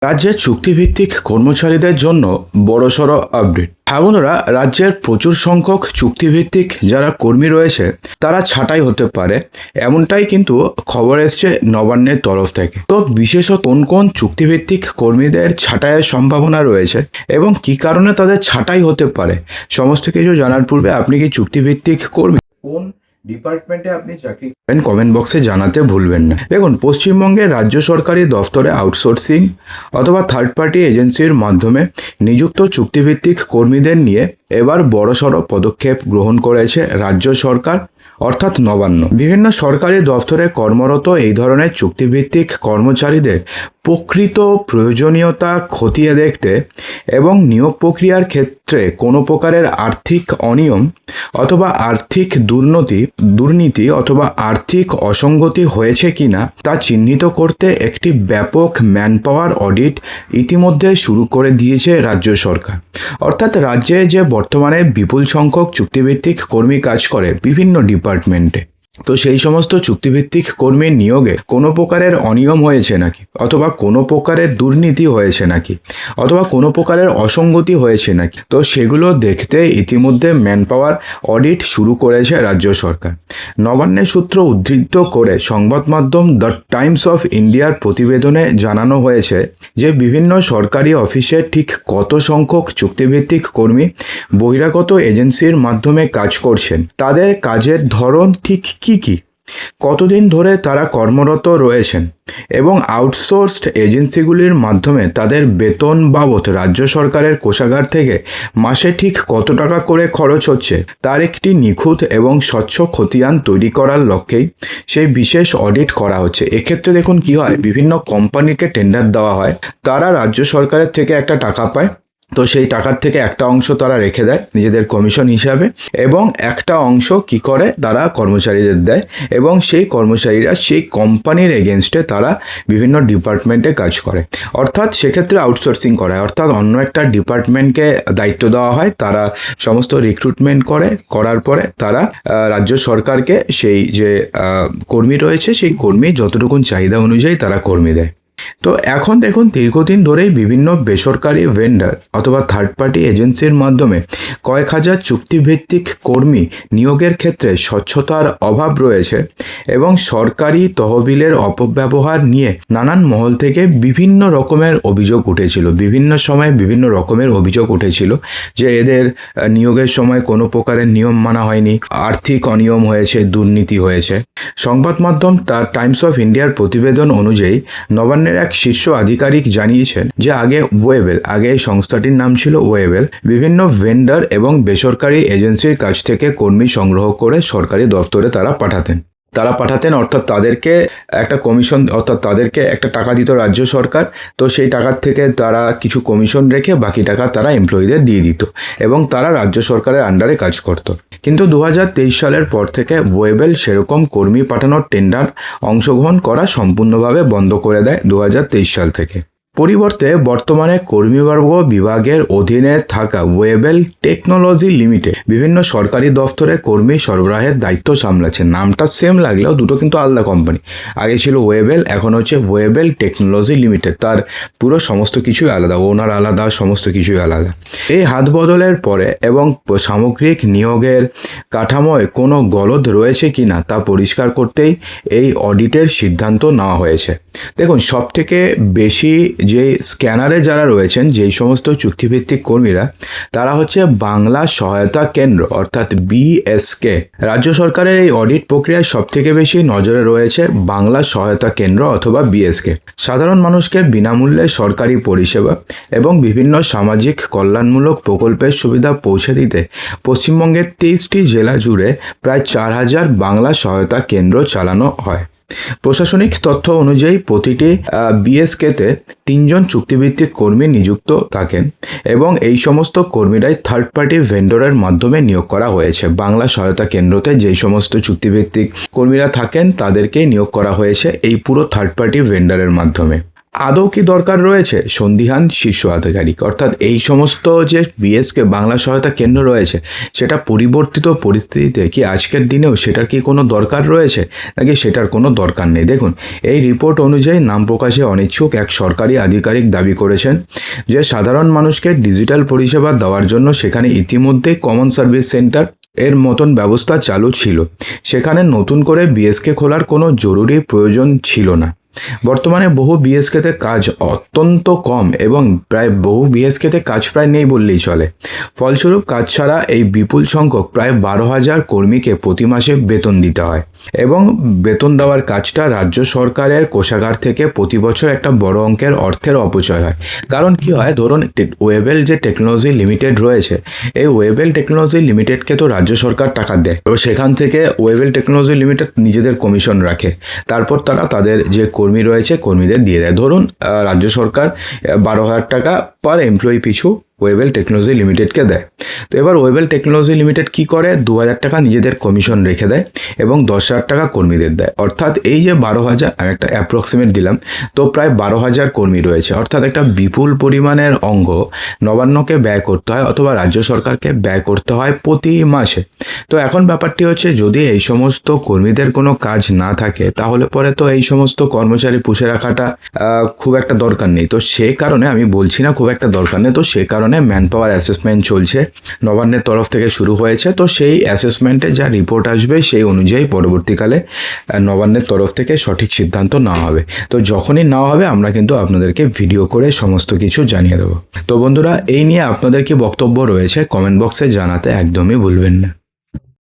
রাজ্যের চুক্তিভিত্তিক কর্মচারীদের জন্য বড়সড় আপডেট। হ্যাঁ বন্ধুরা, রাজ্যের প্রচুর সংখ্যক চুক্তিভিত্তিক যারা কর্মী রয়েছে তারা ছাঁটাই হতে পারে, এমনটাই কিন্তু খবর এসছে নবান্নের তরফ থেকে। তো বিশেষত কোন কোন চুক্তিভিত্তিক কর্মীদের ছাঁটাইয়ের সম্ভাবনা রয়েছে এবং কী কারণে তাদের ছাঁটাই হতে পারে, সমস্ত কিছু জানার পূর্বে আপনি কি চুক্তিভিত্তিক কর্মী, কোন ডিপার্টমেন্টে আপনি চাকরি করেন, কমেন্ট বক্সে জানাতে ভুলবেন না। দেখুন, পশ্চিমবঙ্গের রাজ্য সরকারি দফতরে আউটসোর্সিং অথবা থার্ড পার্টি এজেন্সির মাধ্যমে নিযুক্ত চুক্তিভিত্তিক কর্মীদের নিয়ে এবার বড়সড় পদক্ষেপ গ্রহণ করেছে রাজ্য সরকার, অর্থাৎ নবান্ন। বিভিন্ন সরকারি দফতরে কর্মরত এই ধরনের চুক্তিভিত্তিক কর্মচারীদের প্রকৃত প্রয়োজনীয়তা খতিয়ে দেখতে এবং নিয়োগ প্রক্রিয়ার ক্ষেত্রে কোনো প্রকারের আর্থিক অনিয়ম অথবা আর্থিক দুর্নীতি অথবা আর্থিক অসঙ্গতি হয়েছে কিনা তা চিহ্নিত করতে একটি ব্যাপক ম্যানপাওয়ার অডিট ইতিমধ্যে শুরু করে দিয়েছে রাজ্য সরকার। অর্থাৎ রাজ্যে যে বর্তমানে বিপুল সংখ্যক চুক্তিভিত্তিক কর্মী কাজ করে বিভিন্ন ডিপার্টমেন্টে, তো সেই সমস্ত চুক্তিভিত্তিক কর্মীর নিয়োগে কোনো প্রকারের অনিয়ম হয়েছে নাকি, অথবা কোনো প্রকারের দুর্নীতি হয়েছে নাকি, অথবা কোনো প্রকারের অসঙ্গতি হয়েছে নাকি, তো সেগুলো দেখতে ইতিমধ্যে ম্যানপাওয়ার অডিট শুরু করেছে রাজ্য সরকার। নবান্নের সূত্র উদ্ধৃত করে সংবাদ মাধ্যম দ্য টাইমস অফ ইন্ডিয়ার প্রতিবেদনে জানানো হয়েছে যে বিভিন্ন সরকারি অফিসে ঠিক কত সংখ্যক চুক্তিভিত্তিক কর্মী বহিরাগত এজেন্সির মাধ্যমে কাজ করছেন, তাদের কাজের ধরন ঠিক কি কতদিন ধরে তারা কর্মরত রয়েছেন এবং আউটসোর্সড এজেন্সিগুলির মাধ্যমে তাদের বেতন বাবদ রাজ্য সরকারের কোষাগার থেকে মাসে ঠিক কত টাকা করে খরচ হচ্ছে তার একটি নিখুঁত এবং স্বচ্ছ খতিয়ান তৈরি করার লক্ষ্যেই সেই বিশেষ অডিট করা হচ্ছে। এক্ষেত্রে দেখুন কি হয়, বিভিন্ন কোম্পানিকে টেন্ডার দেওয়া হয়, তারা রাজ্য সরকারের থেকে একটা টাকা পায়, তো সেই টাকার থেকে একটা অংশ তারা রেখে দেয় নিজেদের কমিশন হিসাবে এবং একটা অংশ কি করে তারা কর্মচারীদের দেয় এবং সেই কর্মচারীরা সেই কোম্পানির এগেনস্টে তারা বিভিন্ন ডিপার্টমেন্টে কাজ করে। অর্থাৎ সেক্ষেত্রে আউটসোর্সিং করা হয়, অর্থাৎ অন্য একটা ডিপার্টমেন্টকে দায়িত্ব দেওয়া হয়, তারা সমস্ত রিক্রুটমেন্ট করার পরে তারা রাজ্য সরকারকে সেই যে কর্মী রয়েছে সেই কর্মী যতটুকুন চাহিদা অনুযায়ী তারা কর্মী দেয়। তো এখন দেখুন, দীর্ঘদিন ধরেই বিভিন্ন বেসরকারি ভেন্ডার অথবা থার্ড পার্টি এজেন্সির মাধ্যমে কয়েক হাজার চুক্তিভিত্তিক কর্মী নিয়োগের ক্ষেত্রে স্বচ্ছতার অভাব রয়েছে এবং সরকারি তহবিলের অপব্যবহার নিয়ে নানান মহল থেকে বিভিন্ন রকমের অভিযোগ উঠেছিল, বিভিন্ন সময়ে বিভিন্ন রকমের অভিযোগ উঠেছিল যে এদের নিয়োগের সময় কোনো প্রকারের নিয়ম মানা হয়নি, আর্থিক অনিয়ম হয়েছে, দুর্নীতি হয়েছে। সংবাদ মাধ্যম টাইমস অফ ইন্ডিয়ার প্রতিবেদন অনুযায়ী নবান্নের এক শীর্ষ আধিকারিক জানিয়েছেন যে আগে এই সংস্থাটির নাম ছিল ওয়েবেল, বিভিন্ন ভেন্ডার এবং বেসরকারি এজেন্সির কাছ থেকে কর্মী সংগ্রহ করে সরকারি দফতরে তারা পাঠাতেন, অর্থাৎ তাদেরকে একটা কমিশন, অর্থাৎ তাদেরকে একটা টাকা দিত রাজ্য সরকার, তো সেই টাকার থেকে তারা কিছু কমিশন রেখে বাকি টাকা তারা এমপ্লয়িদের দিয়ে দিত এবং তারা রাজ্য সরকারের আন্ডারে কাজ করত। কিন্তু 2023 সালের পর থেকে ওয়েবেল সেরকম কর্মী পাঠানোর টেন্ডার অংশগ্রহণ করা সম্পূর্ণভাবে বন্ধ করে দেয় 2023 সাল থেকে। পরিবর্তে বর্তমানে কর্মীবর্গ বিভাগের অধীনে থাকা ওয়েবেল টেকনোলজি লিমিটেড বিভিন্ন সরকারি দফতরে কর্মী সরবরাহের দায়িত্ব সামলাচ্ছে। নামটা সেম লাগলেও দুটো কিন্তু আলাদা কোম্পানি। আগে ছিল ওয়েবেল, এখন হচ্ছে ওয়েবেল টেকনোলজি লিমিটেড, তার পুরো সমস্ত কিছুই আলাদা, ওনার আলাদা, সমস্ত কিছুই আলাদা। এই হাত বদলের পরে এবং সামগ্রিক নিয়োগের কাঠামোয় কোনো গলদ রয়েছে কিনা তা পরিষ্কার করতেই এই অডিটের সিদ্ধান্ত নেওয়া হয়েছে। দেখুন, সবথেকে বেশি যে স্ক্যানারে যারা রয়েছেন, যেই সমস্ত চুক্তিভিত্তিক কর্মীরা, তারা হচ্ছে বাংলা সহায়তা কেন্দ্র অর্থাৎ বিএসকে। রাজ্য সরকারের এই অডিট প্রক্রিয়ায় সবথেকে বেশি নজরে রয়েছে বাংলা সহায়তা কেন্দ্র অথবা বিএসকে। সাধারণ মানুষকে বিনামূল্যে সরকারি পরিষেবা এবং বিভিন্ন সামাজিক কল্যাণমূলক প্রকল্পের সুবিধা পৌঁছে দিতে পশ্চিমবঙ্গের 23টি জেলা জুড়ে প্রায় 4000 বাংলা সহায়তা কেন্দ্র চালানো হয়। প্রশাসনিক তথ্য অনুযায়ী প্রতিটি বিএসকেতে 3 জন চুক্তিভিত্তিক কর্মী নিযুক্ত থাকেন এবং এই সমস্ত কর্মীরাই থার্ড পার্টি ভেন্ডরের মাধ্যমে নিয়োগ করা হয়েছে। বাংলা সহায়তা কেন্দ্রতে যেই সমস্ত চুক্তিভিত্তিক কর্মীরা থাকেন তাদেরকেই নিয়োগ করা হয়েছে এই পুরো থার্ড পার্টি ভেন্ডারের মাধ্যমে। আদৌ কি দরকার রয়েছে সন্দিহান শীর্ষ আধিকারিক, অর্থাৎ এই সমস্ত যে বিএসকে বাংলা সহায়তা কেন্দ্র রয়েছে সেটা পরিবর্তিত পরিস্থিতিতে কি আজকের দিনেও সেটার কি কোনো দরকার রয়েছে নাকি সেটার কোনো দরকার নেই। দেখুন, এই রিপোর্ট অনুযায়ী নাম প্রকাশে অনিচ্ছুক এক সরকারি আধিকারিক দাবি করেছেন যে সাধারণ মানুষকে ডিজিটাল পরিষেবা দেওয়ার জন্য সেখানে ইতিমধ্যেই কমন সার্ভিস সেন্টার এর মতন ব্যবস্থা চালু ছিল, সেখানে নতুন করে বিএসকে খোলার কোনো জরুরি প্রয়োজন ছিল না। বর্তমানে বহু বিএসকেতে কাজ অত্যন্ত কম এবং প্রায় বহু বিএসকেতে কাজ প্রায় নেই বললেই চলে। ফলস্বরূপ কাজ ছাড়া এই বিপুল সংখ্যক প্রায় 12,000 কর্মীকে প্রতি মাসে বেতন দিতে হয় এবং বেতন দেওয়ার কাজটা রাজ্য সরকারের কোষাগার থেকে প্রতি বছর একটা বড় অঙ্কের অর্থের অপচয় হয়। কারণ কি হয়, ধরুন ওয়েবেল যে টেকনোলজি লিমিটেড রয়েছে, এই ওয়েবেল টেকনোলজি লিমিটেডকে তো রাজ্য সরকার টাকা দেয়, তো সেখান থেকে ওয়েবেল টেকনোলজি লিমিটেড নিজেদের কমিশন রাখে, তারপর তারা তাদের যে কর্মী রয়েছে কর্মীদের দিয়ে দেয়। ধরুন রাজ্য সরকার 12,000 টাকা পার এমপ্লয়ি পিছু ওয়েবেল টেকনোলজি লিমিটেডকে দেয়। তো এবার ওয়েবেল টেকনোলজি লিমিটেড কি করে, 2,000 টাকা নিজেদের কমিশন রেখে দেয় এবং 10,000 টাকা কর্মীদের দেয়। অর্থাৎ এই যে 12,000, আমি একটা অ্যাপ্রক্সিমেট দিলাম, তো প্রায় 12,000 কর্মী রয়েছে, অর্থাৎ একটা বিপুল পরিমাণের অঙ্গ নবান্নকে ব্যয় করতে হয় অথবা রাজ্য সরকারকে ব্যয় করতে হয় প্রতি মাসে। তো এখন ব্যাপারটি হচ্ছে, যদি এই সমস্ত কর্মীদের কোনো কাজ না থাকে তাহলে পরে তো এই সমস্ত কর্মচারী পুষে রাখাটা খুব একটা দরকার নেই। তো সেই কারণে আমি বলছি না খুব একটা দরকার নেই, তো সে কারণে ম্যান পাওয়ার অ্যাসেসমেন্ট চলছে, নবান্নের তরফ থেকে শুরু হয়েছে। তো সেই অ্যাসেসমেন্টে যা রিপোর্ট আসবে সেই অনুযায়ী পরবর্তীকালে নবান্নের তরফ থেকে সঠিক সিদ্ধান্ত নেওয়া হবে। তো যখনই নেওয়া হবে আমরা কিন্তু আপনাদেরকে ভিডিও করে সমস্ত কিছু জানিয়ে দেবো। তো বন্ধুরা, এই নিয়ে আপনাদের কি বক্তব্য রয়েছে কমেন্ট বক্সে জানাতে একদমই ভুলবেন না।